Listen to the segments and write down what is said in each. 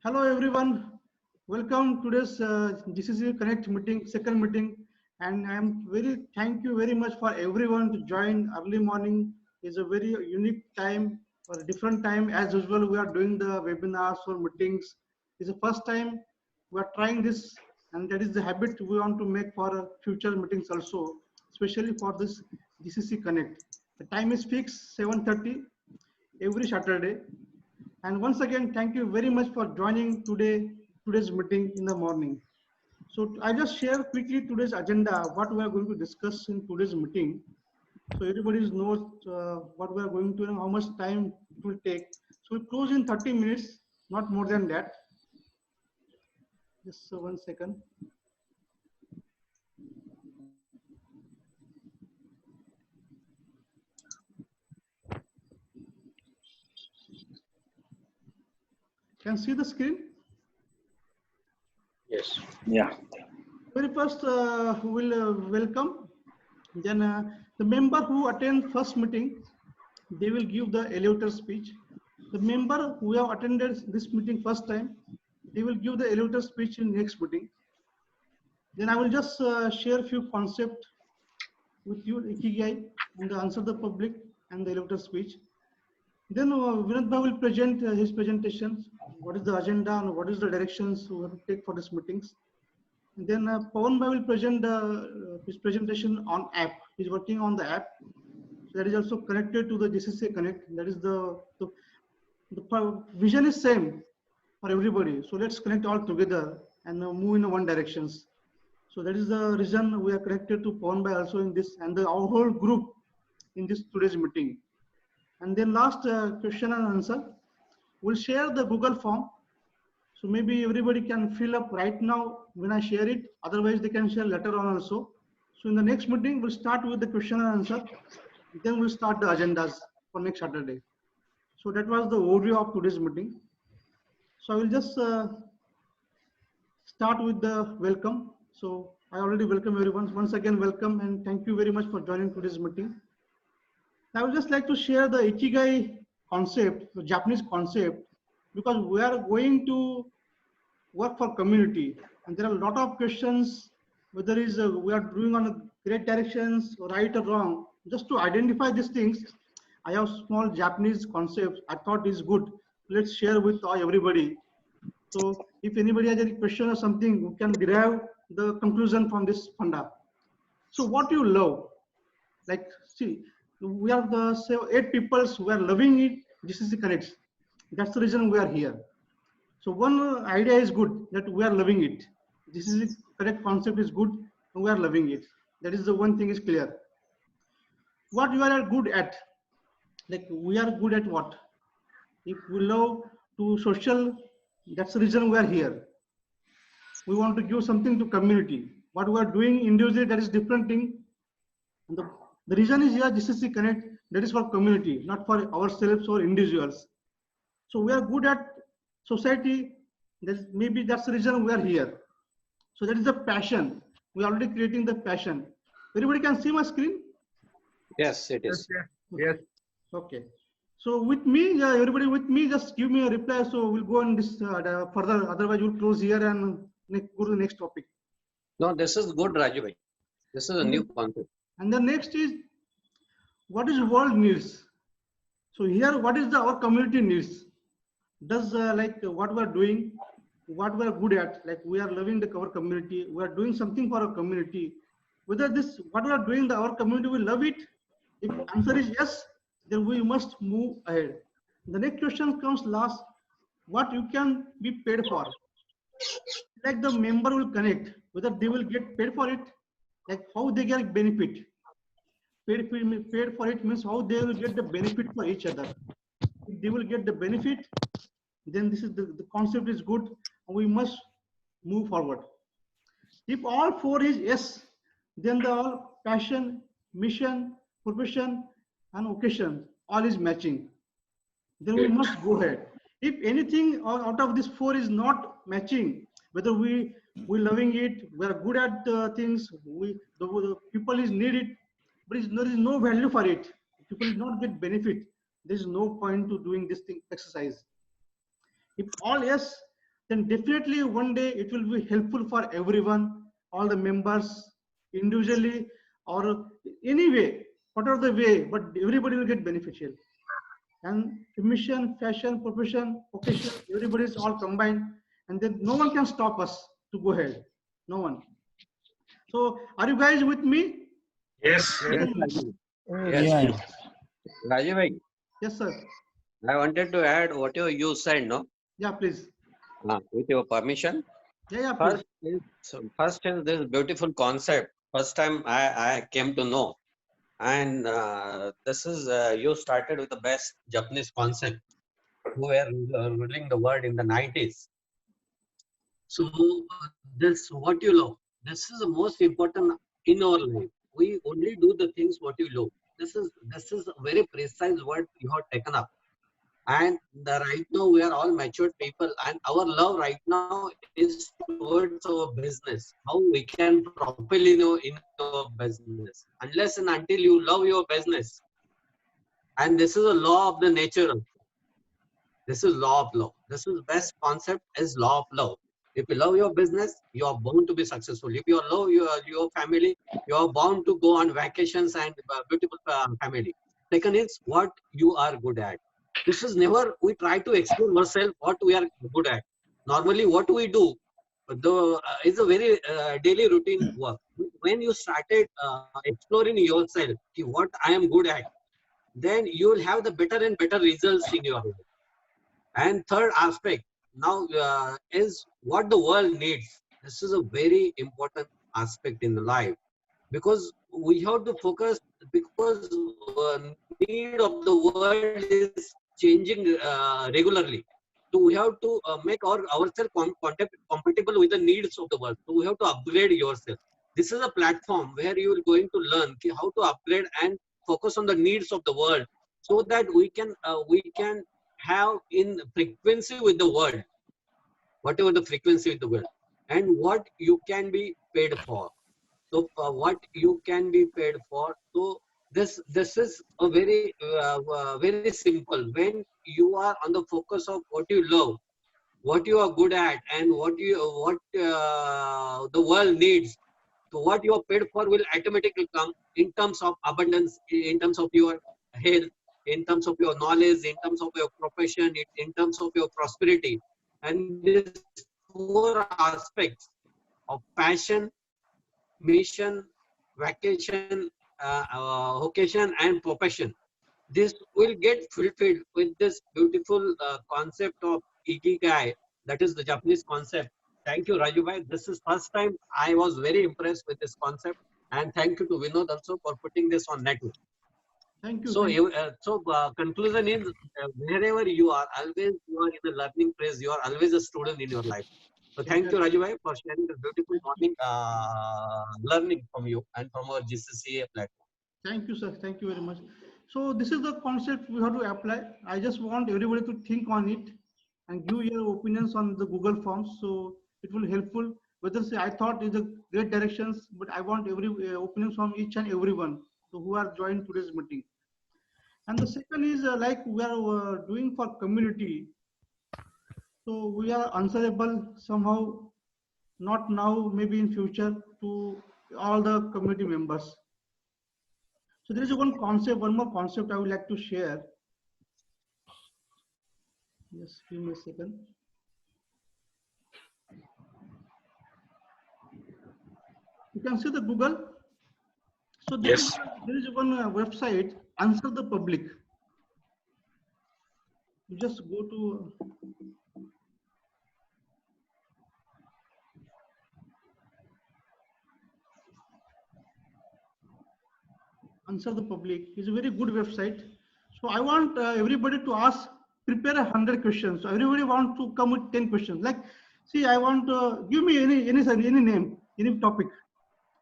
Hello everyone, welcome to today's GCC Connect meeting, second meeting, and I am thank you very much for everyone to join early morning. Is a very unique time or a different time. As usual, we are doing the webinars or meetings. It's the first time we are trying this, and that is the habit we want to make for future meetings also, especially for this GCC Connect. The time is fixed 7:30 every Saturday. And once again, thank you very much for joining today's meeting in the morning. So I just share quickly today's agenda, what we are going to discuss in today's meeting. So everybody knows what we are going to and how much time it will take. So we close in 30 minutes, not more than that. Just 1 second. Can see the screen? Yes. Yeah. Very first, we will welcome. Then the member who attend first meeting, they will give the elevator speech. The member who have attended this meeting first time, they will give the elevator speech in next meeting. Then I will just share a few concepts with you, Ikigai, and answer the public and the elevator speech. Then Vinod Bhai will present his presentations, what is the agenda and what is the directions we have to take for these meetings. And then Pawan Bhai will present his presentation on app. He's working on the app. So that is also connected to the GCC Connect. That is the vision is same for everybody. So let's connect all together and move in one directions. So that is the reason we are connected to Pawan Bhai also in this and our whole group in this today's meeting. And then last question and answer. We'll share the Google form. So maybe everybody can fill up right now when I share it. Otherwise, they can share later on also. So in the next meeting, we'll start with the question and answer. Then we'll start the agendas for next Saturday. So that was the overview of today's meeting. So I will just start with the welcome. So I already welcome everyone. Once again, welcome and thank you very much for joining today's meeting. I would just like to share the Ikigai concept, the Japanese concept, because we are going to work for community, and there are a lot of questions whether is we are doing on a great directions, right or wrong. Just to identify these things, I have small Japanese concepts I thought is good. Let's share with everybody. So if anybody has any question or something, we can derive the conclusion from this funda. So what you love, like see, we are the 8 people who are loving it. GCC Connects. That's the reason we are here. So one idea is good that we are loving it. This is the correct concept is good and we are loving it. That is the one thing is clear. What you are good at, like we are good at what? If we love to social, that's the reason we are here. We want to give something to community. What we are doing individually, that is different thing. And the reason is here, GCC Connect, that is for community, not for ourselves or individuals. So we are good at society. Maybe that's the reason we are here. So that is the passion. We are already creating the passion. Everybody can see my screen? Yes, it is. Yes. Okay. So with me, everybody with me, just give me a reply. So we'll go on this further. Otherwise, we'll close here and go to the next topic. No, this is good, Raju bhai. This is a new concept. And the next is, what is world needs? So here, what is our community needs? Does like what we are doing, what we are good at, like we are loving our community, we are doing something for our community. Whether this, what we are doing, our community will love it. If answer is yes, then we must move ahead. The next question comes last, what you can be paid for. Like the member will connect, whether they will get paid for it, like how they get benefit. Paid for it means how they will get the benefit for each other. If they will get the benefit, then this is the concept is good and we must move forward. If all 4 is yes, then the all passion, mission, profession and occasion all is matching. Then we must go ahead. If anything out of this 4 is not matching, whether we loving it, we are good at things, the people is need it, but there is no value for it. People will not get benefit. There is no point to doing this thing exercise. If all yes, then definitely one day it will be helpful for everyone, all the members, individually or anyway, whatever the way, but everybody will get beneficial. And mission, fashion, profession, vocation, everybody is all combined, and then no one can stop us to go ahead. No one. So, are you guys with me? Yes. Yes, Raju. Yes. Yeah. Raju bhai, Yes, sir. I wanted to add whatever you said, no? Yeah, please. With your permission. Yeah, please. First is this beautiful concept. First time I came to know. And this is, you started with the best Japanese concept who were ruling the world in the 90s. So this, what you love, this is the most important in our life. We only do the things what you love. This is a very precise word you have taken up. And right now we are all matured people, and our love right now is towards our business. How we can properly know in our business. Unless and until you love your business, and this is a law of the nature. This is law of love. This is best concept is law of love. If you love your business, you are bound to be successful. If you love your family, you are bound to go on vacations and beautiful family. Second is what you are good at. This is never we try to explore ourselves what we are good at. Normally, what we do is a very daily routine work. When you started exploring yourself, what I am good at, then you will have the better and better results in your life. And third aspect now is what the world needs. This is a very important aspect in life, because we have to focus, because need of the world is changing regularly. So we have to make ourselves compatible with the needs of the world. So we have to upgrade yourself. This is a platform where you are going to learn how to upgrade and focus on the needs of the world, so that we can have in frequency with the world, whatever the frequency with the world, and what you can be paid for. So what you can be paid for. So this is a very very simple. When you are on the focus of what you love, what you are good at, and what the world needs, so what you are paid for will automatically come in terms of abundance, in terms of your health, in terms of your knowledge, in terms of your profession, in terms of your prosperity. And these four aspects of passion, mission, vacation, vocation, and profession, this will get fulfilled with this beautiful concept of Ikigai, that is the Japanese concept. Thank you, Raju bhai. This is first time I was very impressed with this concept, and thank you to Vinod also for putting this on network. Thank you. So, conclusion is, wherever you are, always you are in the learning phase. You are always a student in your life. So thank you, Raju bhai, for sharing this beautiful morning learning from you and from our GCCA platform. Thank you, sir. Thank you very much. So this is the concept we have to apply. I just want everybody to think on it and give your opinions on the Google Forms. So it will helpful. Whether say I thought is a great directions, but I want every opinions from each and everyone who are joined today's meeting. And the second is like we are doing for community. So we are answerable somehow, not now, maybe in future, to all the community members. So there is one more concept I would like to share. Just give me a second. You can see the Google. So there is one website, Answer the Public. You just go to Answer the Public. Is a very good website. So I want everybody to prepare 100 questions. So everybody want to come with 10 questions. Like, see, I want to give me any name, any topic.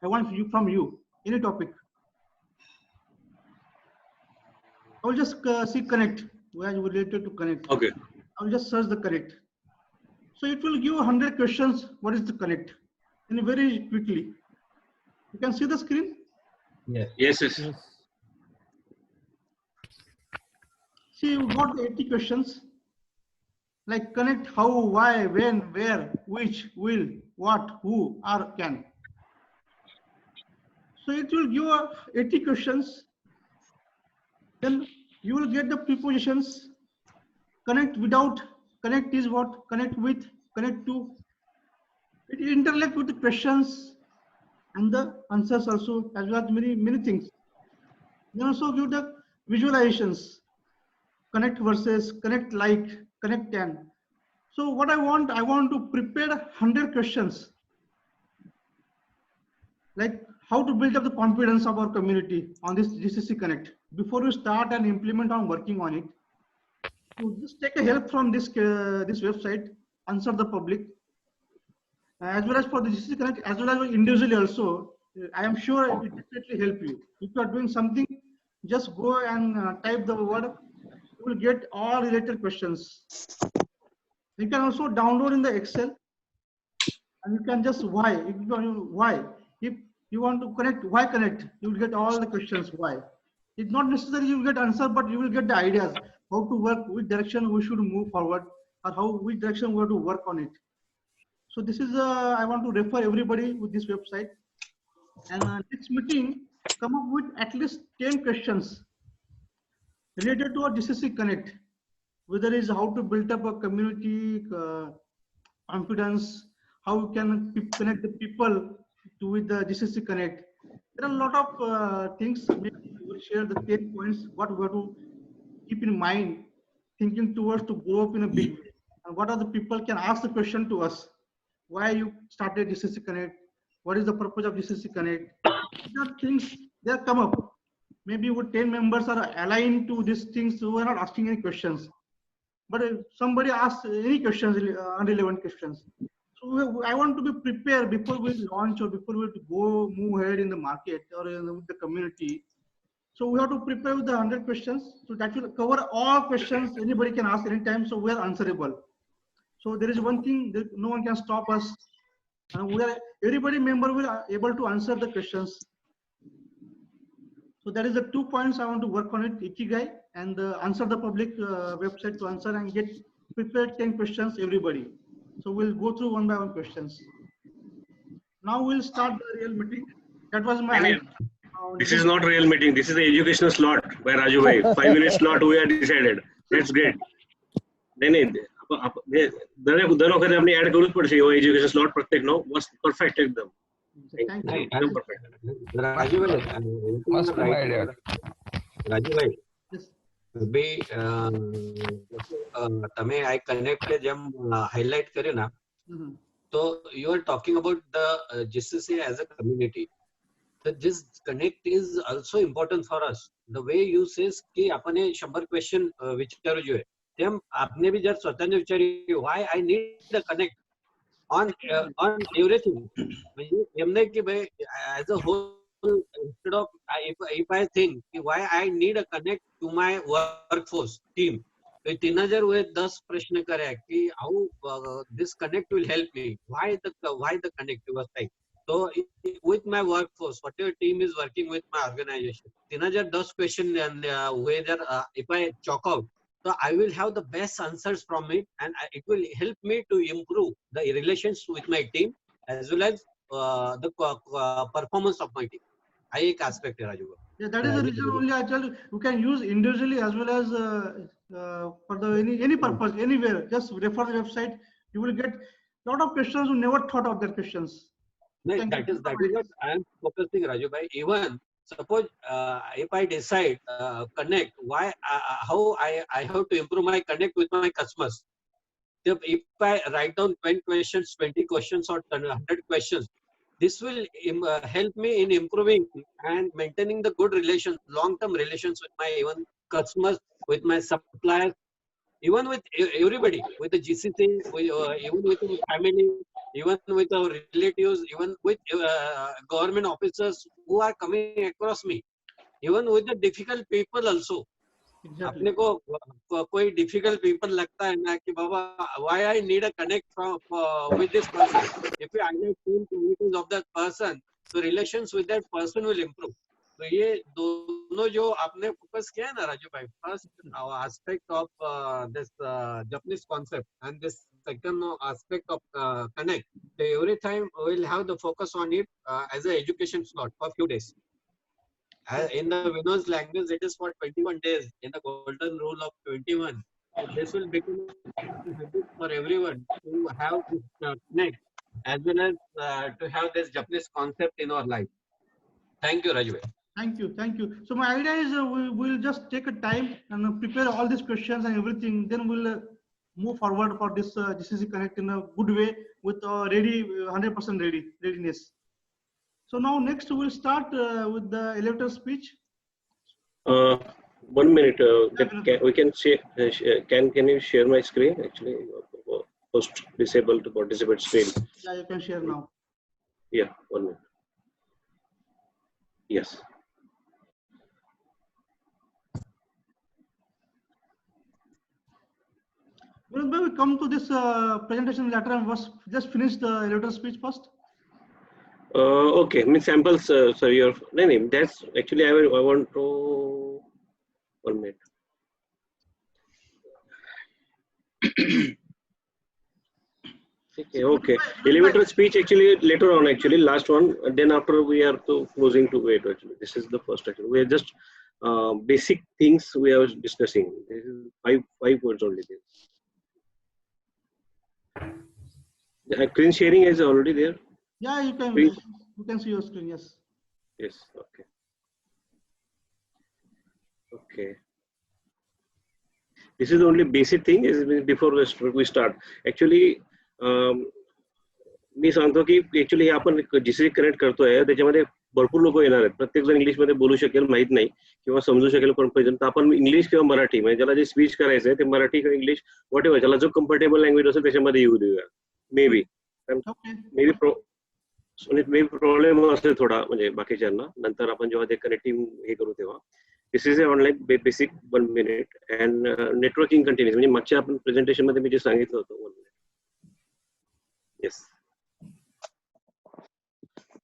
I want from you, any topic. I will just see connect, where you related to connect. Okay. I will just search the connect. So it will give 100 questions. What is the connect? And very quickly. You can see the screen? Yes. See, you got the 80 questions. like connect how, why, when, where, which, will, what, who, are, can. So it will give 80 questions. Then you will get the prepositions. Connect without, connect is what, connect with, connect to. It interlect with the questions and the answers also, as well as many things. Then also give the visualizations, connect versus, connect like, connect can. So what I want to prepare 100 questions, like how to build up the confidence of our community on this GCC Connect. Before you start and implement on working on it, to just take a help from this website, Answer the Public, as well as for the GCC Connect, as well as individually also. I am sure it will definitely help you. If you are doing something, just go and type the word. You will get all related questions. You can also download in the Excel, and you can just why. If you want why, if you want to connect, why connect? You will get all the questions why. It's not necessary you will get answer, but you will get the ideas how to work, which direction we should move forward, or how which direction we have to work on it. So this is I want to refer everybody with this website. And next meeting, come up with at least 10 questions related to our GCC Connect, whether it's how to build up a community confidence, how you can connect the people to with the GCC Connect. There are a lot of things. Maybe we will share the 10 points, what we have to keep in mind, thinking towards to grow up in a big way. And what are the people can ask the question to us, why you started GCC Connect, what is the purpose of GCC Connect. These are things that come up. Maybe with 10 members are aligned to these things, who are not asking any questions. But if somebody asks any questions, unrelevant questions. So I want to be prepared before we launch or before we go move ahead in the market or in the community. So we have to prepare with the 100 questions. So that will cover all questions anybody can ask anytime. So we are answerable. So there is one thing that no one can stop us. Everybody member will able to answer the questions. So that is the 2 points I want to work on it, Ikigai and Answer the Public website to answer and get prepared 10 questions everybody. So we'll go through one by one questions. Now we'll start the real meeting. That was my idea. This is not real meeting. This is the educational slot by Raju bhai. 5-minute slot we have decided. That's great. नहीं दोनों करने अपनी add करूँ पड़ चाहिए वो education slot प्रत्येक no was perfect एकदम. एकदम perfect. राजू भाई मस्त आइडिया. राजू भाई બે તમે આ કનેક્ટ જેમ હાઇલાઇટ કર્યું ના તો you are talking about the GCC as a community. This connect is also important for us. The way you says कि आपने 100 question વિચારવું જોઈએ તેમ આપને બી જરા સ્વતંત્ર વિચાર્યું why I need a connect on everything. એમને કે ભાઈ as a whole instead of if I think why I need a connect to my workforce team. तो 3010 प्रश्न करे कि how this connect will help me. Why the connect was like. So with my workforce, whatever team is working with my organization, 3010 question and whether if I chalk out, so I will have the best answers from it, and it will help me to improve the relations with my team as well as the performance of my team. I एक aspect है Raju. Yeah, that is the reason only I tell you, you can use individually as well as for the any purpose, anywhere. Just refer the website. You will get a lot of questions you never thought of their questions. No, that is what I am focusing, Raju bhai. Even suppose if I decide connect, why how I have to improve my connect with my customers. If I write down 20 questions, 20 questions or 100 questions, this will help me in improving and maintaining the good relations, long-term relations with my even customers, with my suppliers, even with everybody, with the GCC, even with the family, even with our relatives, even with government officers who are coming across me, even with the difficult people also. Exactly. अपने को कोई difficult people लगता है ना कि बाबा why I need a connect from with this person. If I highlight 10 qualities of that person, the relations with that person will improve. तो ये दोनों जो आपने फोकस किया है ना राजू भाई, first aspect of this Japanese concept and this second aspect of connect, so every time we'll have the focus on it as an education slot for few days. In the Vinod's language, it is for 21 days in the golden rule of 21. So this will become a habit for everyone to have this connect as well as to have this Japanese concept in our life. Thank you, Raju. Thank you, thank you. So my idea is we will just take a time and prepare all these questions and everything. Then we'll move forward for this GCC Connect in a good way with ready, 100% readiness. So now next we'll start with the elevator speech. 1 minute. We can share. Can you share my screen? Actually, post disable to participate screen. Yeah, you can share now. Yeah, 1 minute. Yes. When we come to this presentation later and just finish the elevator speech first. Okay, mean samples. So your name. That's actually I want to 1 minute. Okay. Elevator speech actually later on. Actually, last one. And then after we are to closing to wait. Actually, this is the first. Actually, we are just basic things we are discussing. This is five words only. The screen sharing is already there. Yeah, you can. Please. You can see your screen. Yes. Yes. Okay. Okay. This is the only basic thing is before we start. Actually, मी सांगतो की actually आपण GCC connect करतोय त्याच्यामध्ये भरपूर लोक येणार आहेत. प्रत्येक जण इंग्लिश मध्ये बोलू शकेल माहित नाही किंवा समजू शकेल कोण तर आपण इंग्लिश किंवा मराठी म्हणजे ज्याला जे स्पीच करायचं आहे ते मराठी किंवा इंग्लिश वॉट एव्हर ज्याला जो कम्फर्टेबल लँग्वेज असेल त्याच्यामध्ये येऊ देऊया. मे बी प्रॉब्लेम असेल थोडा म्हणजे बाकीच्यांना नंतर आपण जेव्हा ते कनेक्टिंग हे करू तेव्हा. This is online basic 1 minute and networking continuous म्हणजे मागच्या आपण प्रेझेंटेशन मध्ये मी जे सांगितलं होतं 1 minute. Yes.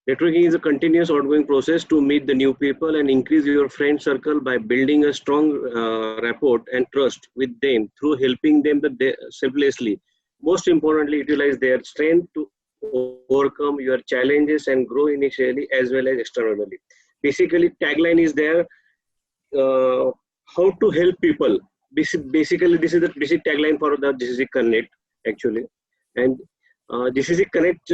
Networking is a continuous ongoing process to meet the new people and increase your friend circle by building a strong rapport and trust with them through helping them selflessly. Most importantly, utilize their strength to overcome your challenges and grow initially as well as externally. Basically, tagline is there, how to help people. Basically, this is the basic tagline for the GCC Connect actually. And GCC connect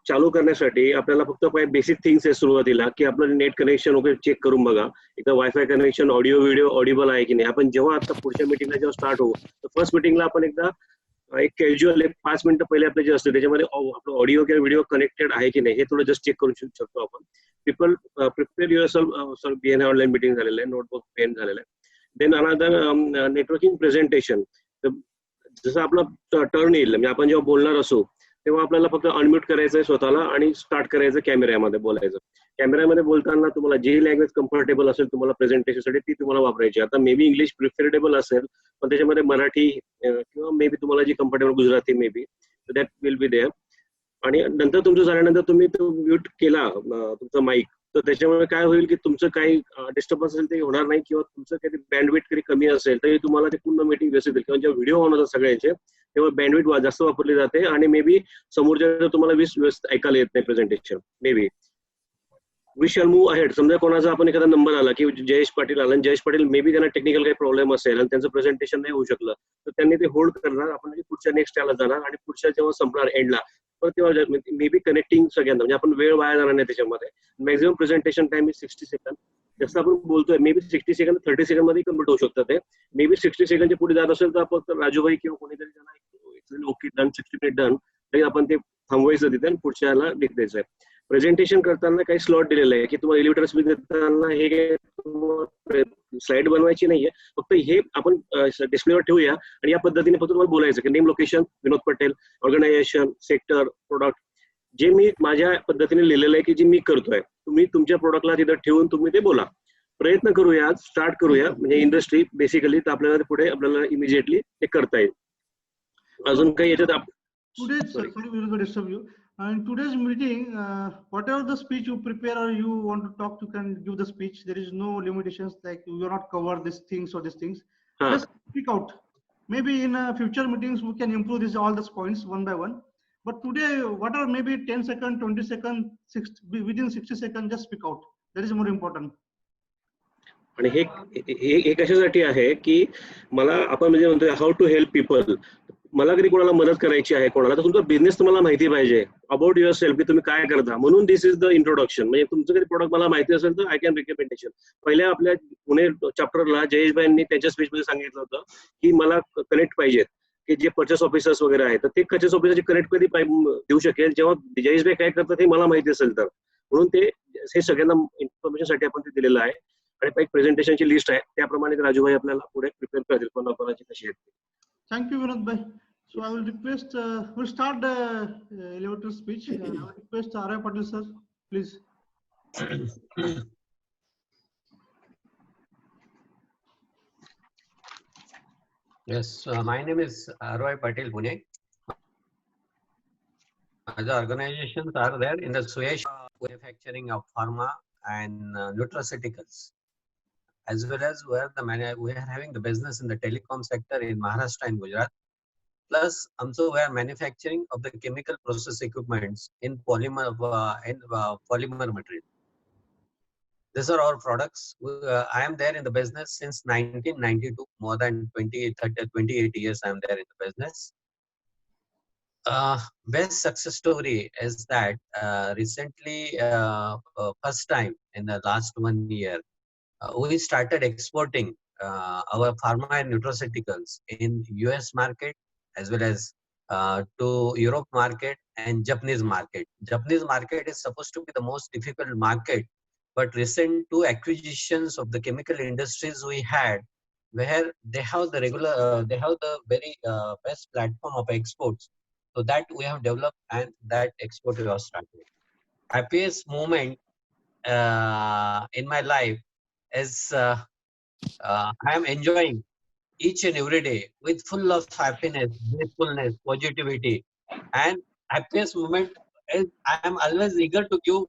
चालू करण्यासाठी आपल्याला फक्त काही basic things आहे सुरुवातीला की आपलं net connection वगैरे चेक करून बघा. एकदा wifi connection audio video Audible आहे की नाही. आपण जेव्हा आता पुढच्या मीटिंगला जेव्हा स्टार्ट होऊ तर फर्स्ट मीटिंगला आपण एकदा एक कॅज्युअल 5 मिनिटं पहिले आपले जे असते त्याच्यामध्ये आपलं ऑडिओ किंवा व्हिडिओ कनेक्टेड आहे की नाही हे थोडं जस्ट चेक करू शकतो आपण. People prepare yourself be in online meeting झालेलं आहे, नोटबुक पेन झालेलं आहे. Then another networking presentation. जसं आपला टर्न येईल म्हणजे आपण जेव्हा बोलणार असू तेव्हा आपल्याला फक्त अनम्यूट करायचंय स्वतःला आणि स्टार्ट करायचं कॅमेऱ्यामध्ये बोलायचं. कॅमेऱ्यामध्ये बोलताना तुम्हाला जी लँग्वेज कम्फर्टेबल असेल तुम्हाला प्रेझेंटेशनसाठी ती तुम्हाला वापरायची. आता मे बी इंग्लिश प्रिफरेबल असेल पण त्याच्यामध्ये मराठी किंवा मे बी तुम्हाला जी comfortable Gujarati maybe that will be there. आणि नंतर तुमचं झाल्यानंतर तुम्ही तो म्यूट केला तुमचा माईक तर त्याच्यामुळे काय होईल की तुमचं काही डिस्टर्बन्स असेल ते होणार नाही किंवा तुमचं काही बँडविड्थ कधी कमी असेल तरी तुम्हाला ते पूर्ण मीटिंग व्यवस्थित होईल. किंवा जेव्हा व्हिडिओ ऑन होतात सगळ्यांचे तेव्हा बँडविड्थ जास्त वापरली जाते आणि मे बी समोरच्या तुम्हाला व्यवस्थित ऐकायला येत नाही presentation. Maybe we shall move ahead. समजा कोणाचा आपण एखादा नंबर आला की जयेश पाटील आला आणि जयेश पाटील मे बी त्यांना टेक्निकल काही प्रॉब्लेम असेल आणि त्यांचं प्रेझेंटेशन नाही होऊ शकलं तर त्यांनी ते होल्ड करणार. आपण पुढच्या नेक्स्ट याला जाणार आणि पुढच्या जेव्हा संपणार एंडला तर तेव्हा मे बी कनेक्टिंग सगळ्यांना म्हणजे आपण वेळ वाया जाणार नाही त्याच्यामध्ये. Maximum presentation time is 60 second. जसं आपण बोलतोय मे बी 60 सेकंड 30 सेकंड मध्ये कम्प्लीट होऊ शकतात ते. मे बी 60 सेकंडच्या पुढे जात असेल तर आपण राजूभाई किंवा कोणीतरी त्यांना ओके डन 60 मिनिट डन तरी आपण ते थांबवायचं तिथे आणि पुढच्याला द्यायचं आहे. प्रेझेंटेशन करताना काही स्लॉट दिलेलं आहे की तुम्हाला एलिव्हेटर स्पीच देताना हे स्लाइड बनवायची नाहीये फक्त हे आपण डिस्प्लेवर ठेवूया आणि या पद्धतीने फक्त तुम्हाला बोलायचं की name location Vinod Patel organisation sector product जे मी माझ्या पद्धतीने लिहिलेलं आहे की जे मी करतोय तुम्ही तुमच्या प्रोडक्टला तिथं ठेवून तुम्ही ते बोला. प्रयत्न करूया स्टार्ट करूया म्हणजे इंडस्ट्री बेसिकली तर आपल्याला पुढे आपल्याला इमिजिएटली ते करता येईल. अजून काही याच्यात Today, sorry to disturb you. In today's meeting, whatever the speech you prepare or you want to talk, you can give the speech. There is no limitations like you will not cover these things or these things. Huh. Just speak out. Maybe in future meetings we can improve this all these points one by one. But today, whatever maybe 10 seconds, 20 seconds, within 60 seconds, just speak out. That is more important. आणि हे हे कशासाठी आहे की मला आपण म्हणजे म्हणतो how to help people. मला कधी कोणाला मदत करायची आहे कोणाला तर तुमचा बिझनेस तुम्हाला माहिती पाहिजे अबाउट युअर सेल्फ की तुम्ही काय करता म्हणून दिस इज द इंट्रोडक्शन. म्हणजे तुमचं कधी प्रोडक्ट मला माहिती असेल तर आय कॅन रिकमेंडेशन. पहिल्या आपल्या पुणे चॅप्टरला जयेशभाईंनी त्यांच्या स्पीचमध्ये सांगितलं होतं की मला कनेक्ट पाहिजेत की जे पर्चेस ऑफिसर्स वगैरे आहेत तर ते पर्चेस ऑफिसरची कनेक्ट कधी देऊ शकेल जेव्हा जयेशभाई काय करतात हे मला माहिती असेल तर. म्हणून ते हे सगळ्यांना इन्फॉर्मेशनसाठी आपण ते दिलेलं आहे. आणि एक प्रेझेंटेशनची लिस्ट आहे त्याप्रमाणे राजूभाई आपल्याला पुढे प्रिपेअर करतील कोणाकोणाची कशी आहेत. Thank you, Vinod bhai. So I will request, we'll start the elevator speech. I will request R.I. Patil sir, please. Yes, my name is R.Y. Patil Pune. The organizations are there in the Suyash manufacturing of pharma and nutraceuticals, as well as we are having the business in the telecom sector in Maharashtra and Gujarat. Plus, also we are manufacturing of the chemical process equipments in polymer material. These are our products. I am there in the business since 1992. More than 28 years I am there in the business. Best success story is that recently, first time in the last 1 year, we started exporting our pharma and nutraceuticals in US market as well as to Europe market and Japanese market. Japanese market is supposed to be the most difficult market, but recent 2 acquisitions of the chemical industries we had, where they have the very best platform of exports. So that we have developed and that export was started. Happiest moment in my life is I am enjoying each and every day with full of happiness, blissfulness, positivity, and happiest moment is I am always eager to give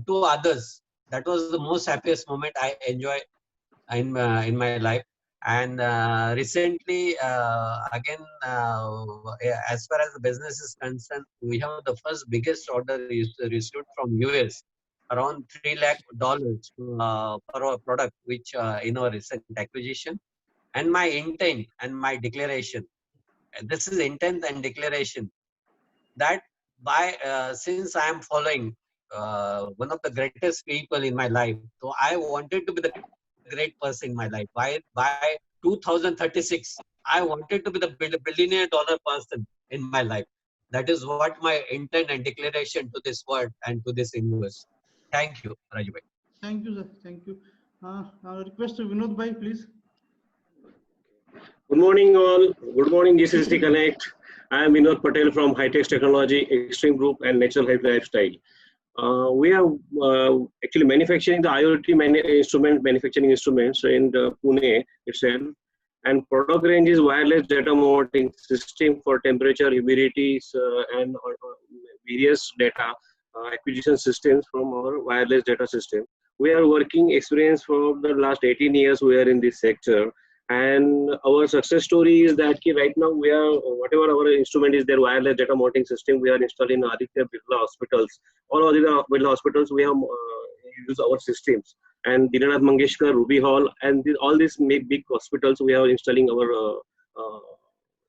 to others. That was the most happiest moment I enjoy in my life. And recently, again, as far as the business is concerned, we have the first biggest order received from US, around $3 lakh for our product, which in our recent acquisition. And my intent and my declaration, this is intent and declaration, that by since I am following one of the greatest people in my life, so I wanted to be the great person in my life. By 2036, I wanted to be the billionaire dollar person in my life. That is what my intent and declaration to this world and to this universe. Thank you, Raju bhai. Thank you, sir. Thank you. I'll request Vinod bhai, please. Good morning, all. Good morning, GCC Connect. I am Vinod Patel from High-Tech Technology, Extreme Group, and Natural Health Lifestyle. We are actually manufacturing the IoT manufacturing instruments in Pune itself. And product range is wireless data monitoring system for temperature, humidity, and various data acquisition systems from our wireless data system. We are working experience for the last 18 years. We are in this sector. And our success story is that right now we are, whatever our instrument is there, wireless data monitoring system, we are installing in Aditya Birla hospitals. All Aditya Birla hospitals, we have use our systems. And Dinanath Mangeshkar, Ruby Hall, and all these big hospitals, we are installing our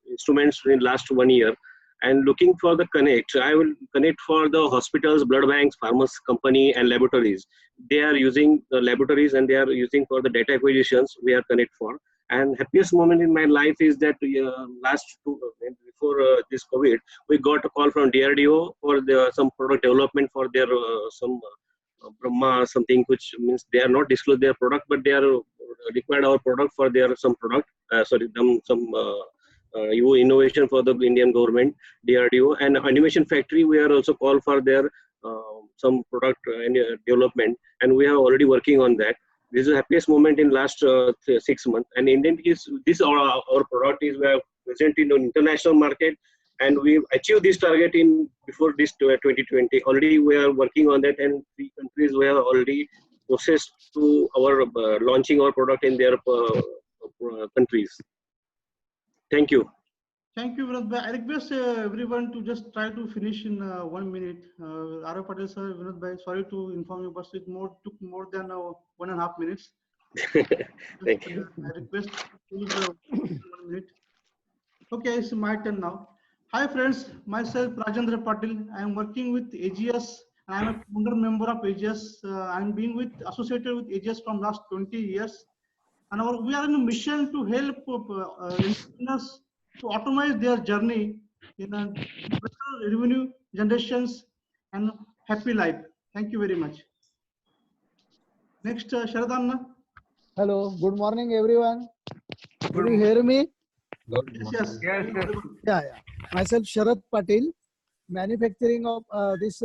instruments in last 1 year. And looking for the connect, I will connect for the hospitals, blood banks, pharmacy company, and laboratories. They are using the laboratories and they are using for the data acquisitions. We are connect for. And happiest moment in my life is that before this COVID, we got a call from DRDO for some product development for their some Brahma something, which means they are not disclosed their product, but they are required our product for their some product. Innovation for the Indian government, DRDO, and Animation Factory. We are also called for their some product development, and we are already working on that. This is the happiest moment in last 6 months. And intent is this our product is we are present in the international market and we achieved this target in before this 2020. Already we are working on that, and 3 countries we have already processed to our launching our product in their countries. Thank you. Thank you, Vinod bhai. I request everyone to just try to finish in 1 minute. R. Patel sir, Vinod bhai, sorry to inform you, but it took more than 1.5 minutes. Thank you. I request please 1 minute. Okay, it's my turn now. Hi friends, myself Rajendra Patil. I am working with AGS. I am a founder member of AGS. I am being associated with AGS from last 20 years. And we are in a mission to help entrepreneurs to automate their journey in a better revenue generations and happy life. Thank you very much. Next, Sharadanna. Hello, good morning, everyone. Could you hear me? Good Yes, morning. yes. Yeah. Myself, Sharad Patil, manufacturing of this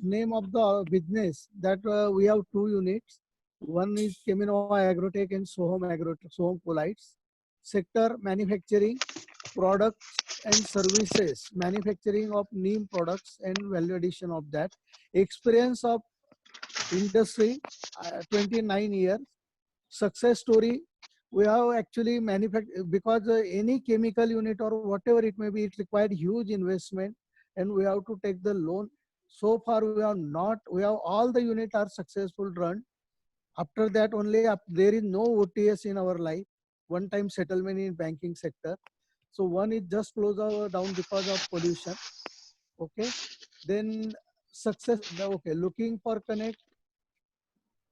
name of the business that we have 2 units. One is Keminova Agrotech and Soham Agrotech, Soham Polites. Sector manufacturing, products and services, manufacturing of neem products and value addition of that. Experience of industry, 29 years. Success story, we have actually manufactured because any chemical unit or whatever it may be, it required huge investment and we have to take the loan. So far we have all the units are successful run. After that only there is no OTS in our life, one time settlement in banking sector. So one is just closed down because of pollution. Okay, then success, okay, looking for connect.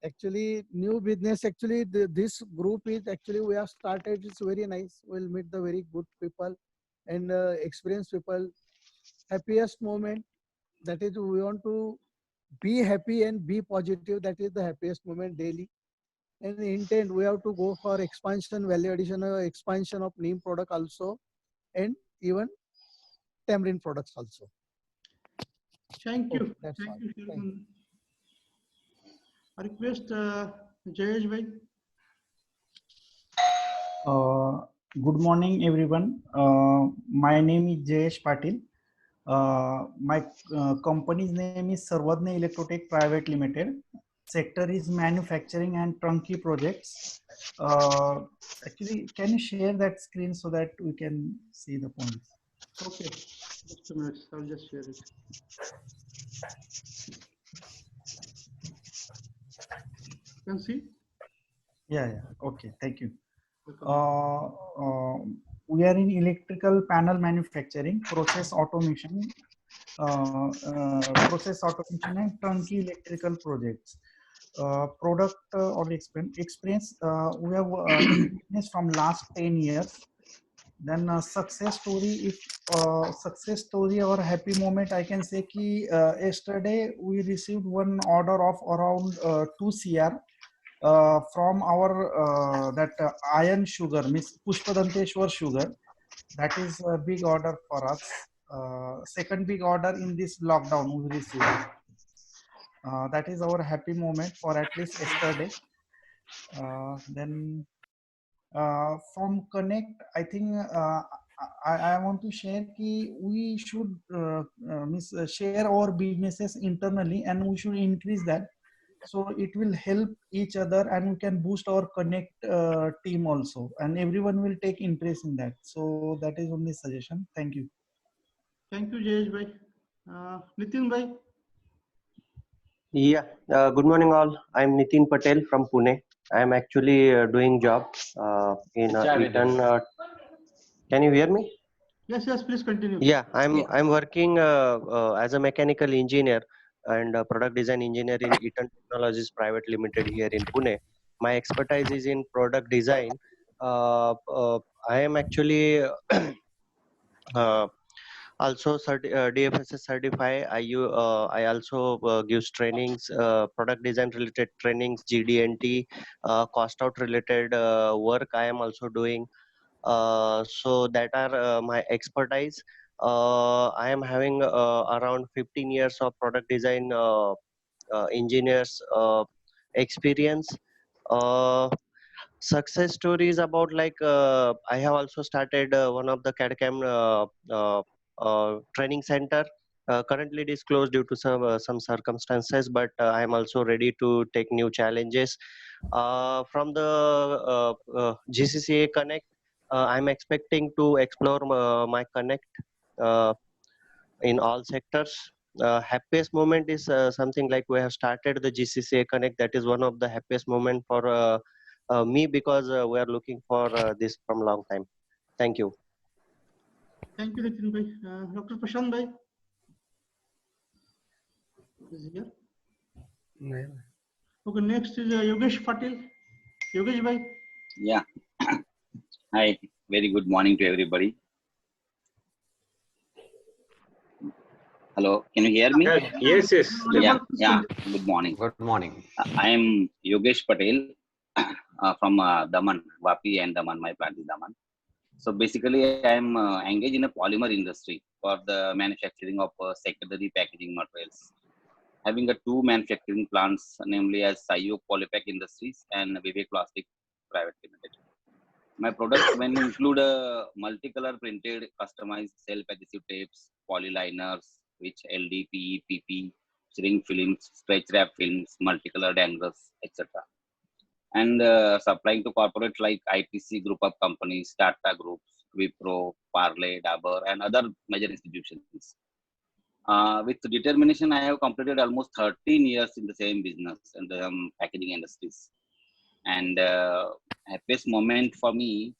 Actually new business, actually this group is actually we have started, it's very nice. We'll meet the very good people and experienced people. Happiest moment, that is we want to be happy and be positive, that is the happiest moment daily. And intent, we have to go for expansion, value addition, expansion of neem product also, and even tamarind products also. Thank you. Okay, that's Thank all. you, Thank you. Sharadan. I request Jayesh bhai. Good morning, everyone. My name is Jayesh Patil. My company's name is Sarvadna Electrotech Private Limited. Sector is manufacturing and turnkey projects. Actually, can you share that screen so that we can see the points? Okay, just a minute. I'll just share it. You can see? Yeah. Okay, thank you. Welcome. We are in electrical panel manufacturing, process automation and turnkey electrical projects. Product or experience, we have in business from last 10 years. Then success story, success story or happy moment, I can say ki yesterday we received one order of around 2 CR from our that iron sugar, means Pushpadanteshwar sugar. That is a big order for us. Second big order in this lockdown we received. That is our happy moment for at least yesterday. Then from Connect, I think I want to share ki we should share our businesses internally and we should increase that. So it will help each other and we can boost our Connect team also, and everyone will take interest in that. So that is only suggestion. Thank you. Thank you, Jayesh bhai. Nitin bhai. Yeah, good morning all. I'm Nitin Patel from Pune. I'm actually doing job in Eaton. Can you hear me? Yes, please continue. Yeah, I'm working as a mechanical engineer and product design engineer in Eaton Technologies Private Limited here in Pune. My expertise is in product design. I am actually also DFSS certified. I also gives trainings, product design related trainings, GD&T, cost out related work I am also doing. So that are my expertise. I am having around 15 years of product design engineers experience. Success stories about like I have also started one of the CAD/CAM training center. Currently it is closed due to some circumstances, but I am also ready to take new challenges. From the GCCA Connect, I'm expecting to explore my Connect in all sectors. Happiest moment is something like we have started the GCCA Connect. That is one of the happiest moment for me, because we are looking for this from long time. Thank you. Thank you, Nitin bhai. Dr. Prashant bhai. Is he here? Okay, next is Yogesh Patil. Yogesh bhai. Yeah. Hi. Very good morning to everybody. Hello. Can you hear me? Yes, yes. Yeah. Yeah. Good morning. Good morning. I am Yogesh Patel from Daman, Vapi and Daman. My plant is Daman. So basically, I am engaged in a polymer industry for the manufacturing of secondary packaging materials. Having two manufacturing plants, namely as Sayo Polypack Industries and Vivek Plastic Private Limited. My products mainly include multicolor printed, customized self-adhesive tapes, polyliners, which LDPE, PP, shrink films, stretch wrap films, multicolor dangles, etc. And supplying to corporates like ITC group of companies, Tata Groups, Wipro, Parle, Dabur, and other major institutions. With determination, I have completed almost 13 years in the same business and the packaging industries. And happiest moment for me,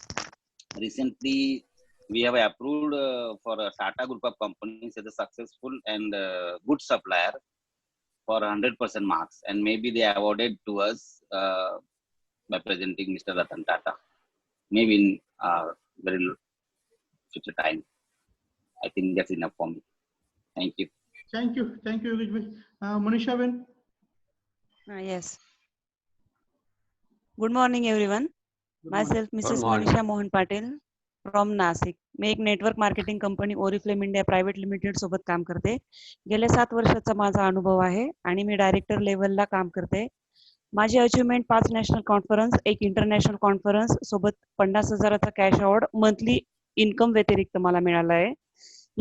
recently we have approved for a Tata group of companies as a successful and good supplier for 100% marks, and maybe they awarded to us by presenting Mr. Ratan Tata, maybe in very future time. I think that's enough for me. Thank you. Thank you, Yogesh bhai. Manisha Ben. Yes. Good morning, everyone. Good morning. Myself, Mrs. morning. Manisha Mohan Patel from Nashik. मी एक network marketing company Oriflame India private limited सोबत काम करते. गेल्या 7 वर्षाचा माझा अनुभव आहे आणि मी डायरेक्टर लेवलला काम करते. माझी अचिव्हमेंट 5 नॅशनल कॉन्फरन्स, एक इंटरनॅशनल कॉन्फरन्स सोबत 50,000चा कॅश अवॉर्ड मंथली इन्कम व्यतिरिक्त मला मिळाला आहे.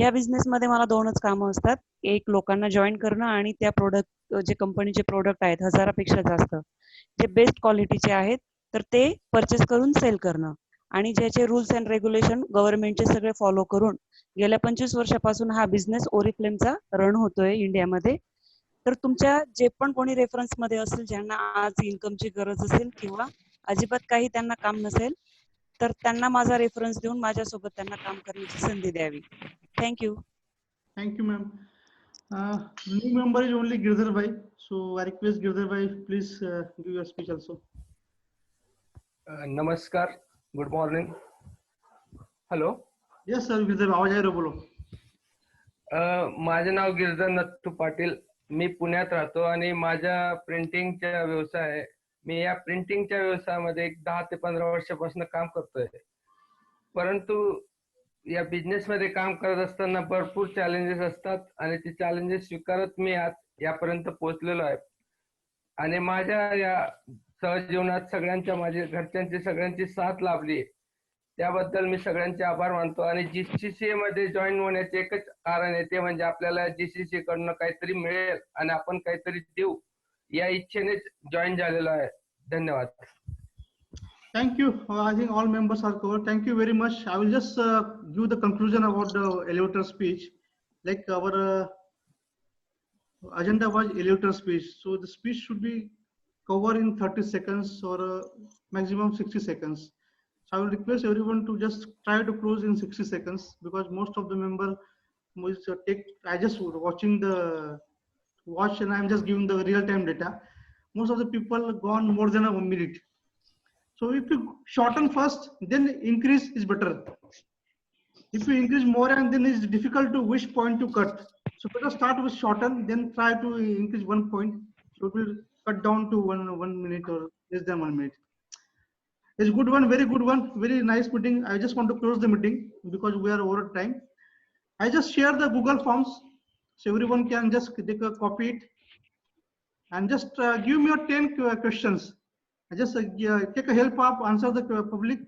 या बिझनेस मध्ये मला 2च कामं असतात. एक लोकांना जॉईन करणं आणि त्या प्रोडक्ट जे कंपनीचे प्रोडक्ट आहेत 1000पेक्षा जास्त जे बेस्ट क्वालिटीचे आहेत तर ते परचेस करून सेल करणं आणि ज्याचे रूल्स अँड रेग्युलेशन गव्हर्नमेंटचे सगळे फॉलो करून गेल्या 25 वर्षापासून हा बिझनेस ओरिफ्लेमचा रन होतोय इंडियामध्ये. तर तुमच्या जे पण कोणी रेफरन्स मध्ये असेल ज्यांना आज इन्कमची गरज असेल किंवा अजिबात काही त्यांना काम नसेल तर त्यांना माझा रेफरन्स देऊन माझ्यासोबत त्यांना काम करण्याची संधी द्यावी. Thank you. Thank you, ma'am. New member is only Girdhar bhai. So I request Girdhar bhai, please give your speech also. नमस्कार. Good morning. Hello. Yes, sir. Girdhar, आवाज आहे रे, बोलो. माझे नाव गिरधर नत्थू पाटील. मी पुण्यात राहतो आणि माझ्या प्रिंटिंगच्या व्यवसाय आहे. मी या प्रिंटिंगच्या व्यवसायामध्ये एक 10 ते 15 वर्षापासून काम करतोय. परंतु या बिझनेस मध्ये काम करत असताना भरपूर चॅलेंजेस असतात आणि ते चॅलेंजेस स्वीकारत मी यापर्यंत पोहोचलेलो आहे. आणि माझ्या या सहजीवनात सगळ्यांच्या, माझ्या घरच्यांची सगळ्यांची साथ लाभली. त्याबद्दल मी सगळ्यांचे आभार मानतो. आणि जीसीसी मध्ये जॉईन होण्याचे एकच कारण आहे, ते म्हणजे आपल्याला जीसीसी कडनं काहीतरी मिळेल आणि आपण काहीतरी देऊ या इच्छेनेच जॉईन झालेलो आहे. धन्यवाद. Thank you. I think all members are covered. Thank you very much. I will just give the conclusion about the elevator speech. Like our agenda was elevator speech. So the speech should be covered in 30 seconds or maximum 60 seconds. So I will request everyone to just try to close in 60 seconds because most of the member will take, I just watching the watch and I'm just giving the real time data. Most of the people gone more than a minute. So if you shorten first, then increase is better. If you increase more and then it's difficult to which point to cut. So better start with shorten, then try to increase 1 point. So it will cut down to one minute or less than 1 minute. It's good one, very good one, very nice meeting. I just want to close the meeting because we are over time. I just share the Google Forms so everyone can just take a copy it and just give me your 10 questions. I just take a help up, answer the public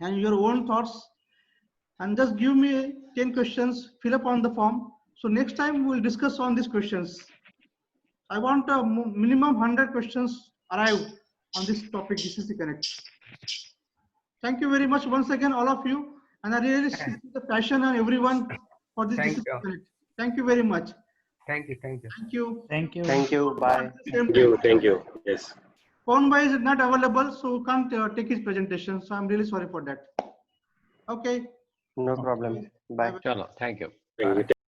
and your own thoughts, and just give me 10 questions, fill up on the form. So next time we'll discuss on these questions. I want a minimum 100 questions arrive on this topic, GCC Connect. Thank you very much once again, all of you. And I really see the passion on everyone for this Thank GCC you. Connect. Thank you very much. Thank you. Thank you. Thank you. Thank you. Thank you. Bye. Thank you. Thank you. Yes. Phone is not available, so can't take his presentation. So I'm really sorry for that. Okay. No problem. Bye. Chalo, thank you. Thank you.